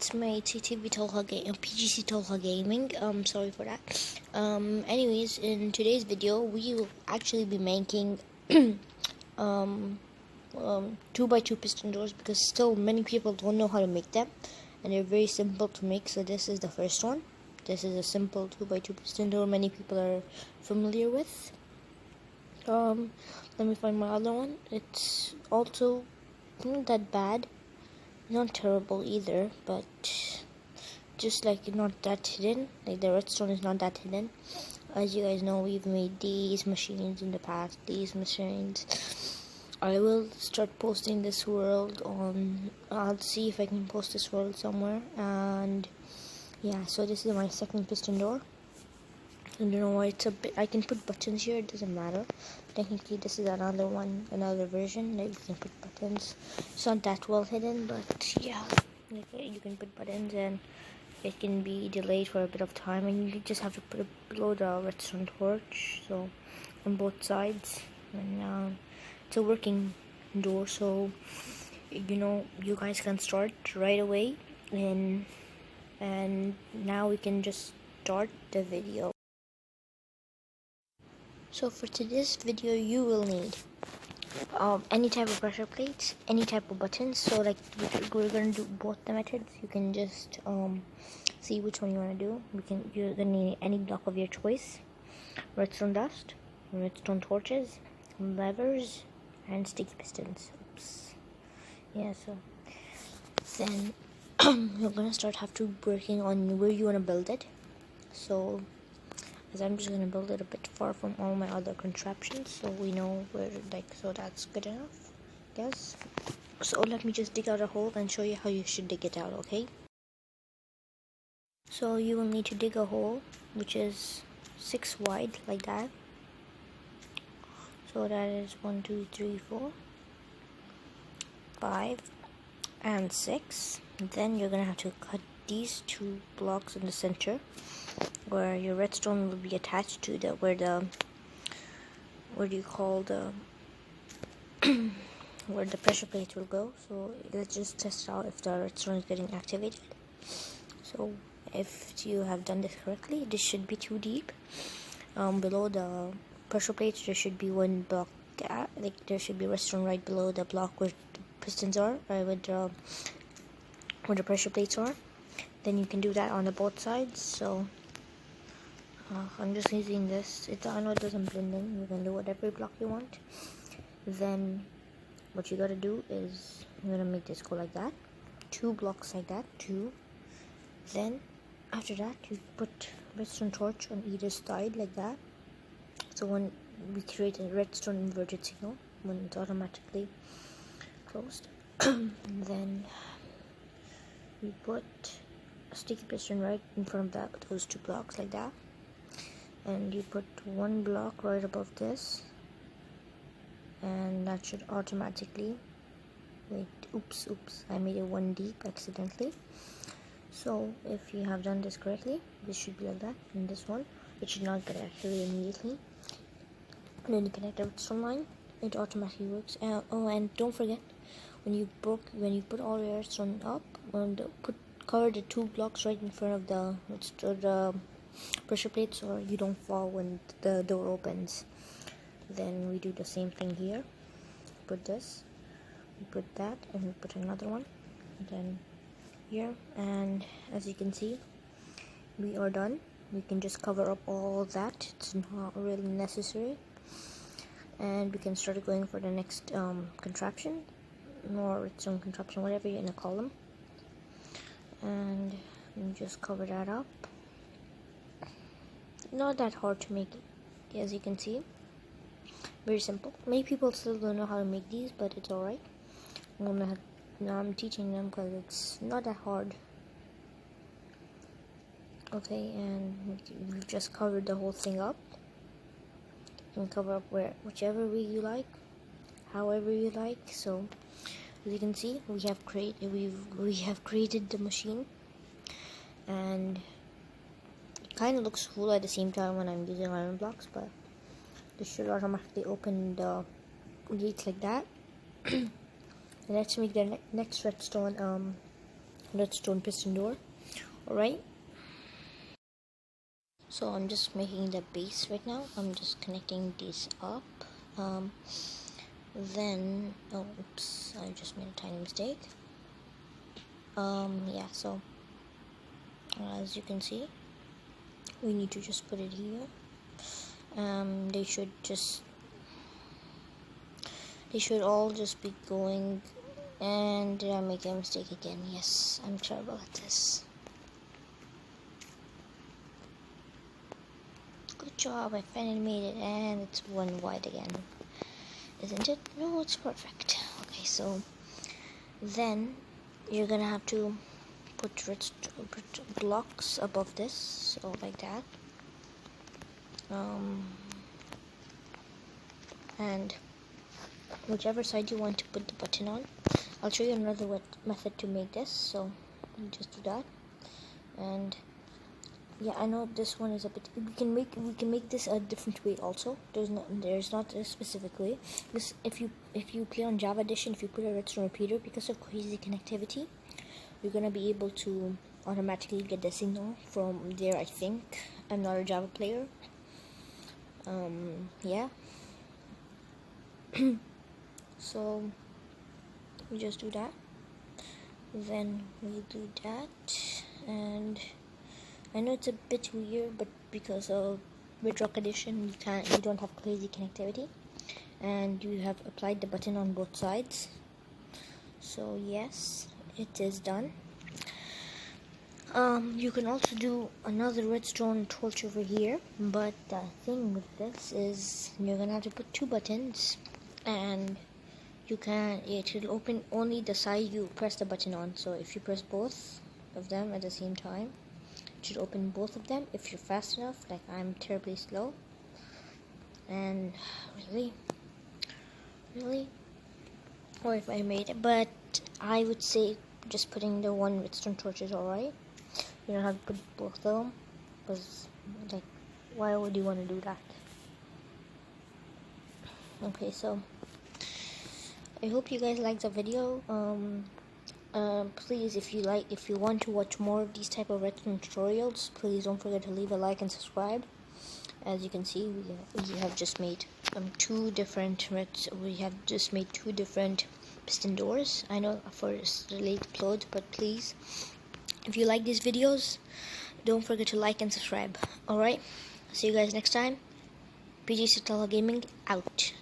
it's my TTV Tolha game, PGC Tolha Gaming. Sorry for that. Anyways, in today's video, we will actually be making 2x2 piston doors, because still many people don't know how to make them, and they're very simple to make. So this is the first one. This is a simple 2x2 piston door many people are familiar with. Let me find my other one. It's also not that bad, not terrible either, but just like not that hidden. Like the redstone is not that hidden. As you guys know, we've made these machines in the past. These machines, I will start posting this world on. I'll see if I can post this world somewhere. And yeah, so this is my second piston door. I don't know why it's a bit. I can put buttons here. It doesn't matter. Technically, this is another one, another version that you can put buttons. It's not that well hidden, but yeah, like you can put buttons, and it can be delayed for a bit of time, and you just have to put it below the redstone torch, so on both sides. And it's a working door, so you guys can start right away. And now we can just start the video. So for today's video, you will need any type of pressure plates, any type of buttons. So like we're gonna do both the methods. You can just see which one you want to do. You're gonna need any block of your choice, redstone dust, redstone torches, levers, and sticky pistons. Oops. Yeah. So then you're gonna have to working on where you want to build it. So as I'm just gonna build it a bit far from all my other contraptions, so we know where, so that's good enough, yes. So let me just dig out a hole and show you how you should dig it out, okay? So you will need to dig a hole which is 6 wide, like that. So that is 1, 2, 3, 4, 5, and 6. Then you're gonna have to cut these 2 blocks in the center, where your redstone will be attached to where the pressure plate will go. So let's just test out if the redstone is getting activated. So if you have done this correctly, this should be too deep. Below the pressure plates, there should be one block gap. Like there should be redstone right below the block where the pistons are, where the pressure plates are. Then you can do that on the both sides. So I'm just using this. I know it doesn't blend in. You can do whatever block you want. Then what you gotta do is you're gonna make this go like that. 2 blocks like that. 2. Then after that you put redstone torch on either side like that. So when we create a redstone inverted signal, when it's automatically closed, then we put a sticky piston right in front of those 2 blocks like that. And you put 1 block right above this, and that should automatically oops, I made it 1 deep accidentally. So if you have done this correctly, this should be like that. And this one, it should not get activated immediately. And then you connect the redstone line, it automatically works. And don't forget, when you put all your redstone up, cover the 2 blocks right in front of the pressure plates, or you don't fall when the door opens. Then we do the same thing here. Put this, we put that, and we put another one, and then here. And as you can see, we are done. We can just cover up all that. It's not really necessary, and we can start going for the next contraption, or redstone contraption, whatever you're gonna call them. And you just cover that up. Not that hard to make it, as you can see. Very simple. Many people still don't know how to make these, but it's alright. I'm teaching them because it's not that hard. Okay, and we've just covered the whole thing up. You can cover up whichever way you like, however you like. So as you can see, we have created the machine, and kind of looks cool at the same time when I'm using iron blocks, but this should automatically open the gates like that. Let's make the next redstone redstone piston door. Alright, so I'm just making the base right now. I'm just connecting these up. Then oops, I just made a tiny mistake. Yeah, so as you can see, we need to just put it here. They should all just be going. And did I make a mistake again? Yes, I'm terrible at this. Good job, I finally made it, and it's one wide again, isn't it? No, it's perfect. Okay, so then you're gonna have to put blocks above this, so like that. And whichever side you want to put the button on. I'll show you another method to make this, so you just do that. And yeah, I know this one is a bit. We can make this a different way also. There's not a specific way. This if you play on Java Edition, if you put a redstone repeater, because of crazy connectivity, you're gonna be able to automatically get the signal from there. I think I'm not a Java player. Yeah. So we just do that. Then we do that, and I know it's a bit weird, but because of Bedrock Edition, you don't have crazy connectivity, and you have applied the button on both sides. So yes, it is done. You can also do another redstone torch over here, but the thing with this is you're gonna have to put two buttons, and it will open only the side you press the button on. So if you press both of them at the same time, it should open both of them if you're fast enough. Like I'm terribly slow, and really, or if I made it, but I would say just putting the one redstone torch is alright. You don't have to put both of them, because like, why would you want to do that? Okay, so I hope you guys liked the video. Please, if you want to watch more of these type of redstone tutorials, please don't forget to leave a like and subscribe. As you can see, we have just made two different piston doors. I know for late upload, but please, if you like these videos, don't forget to like and subscribe. Alright, see you guys next time. PG Satella Gaming out.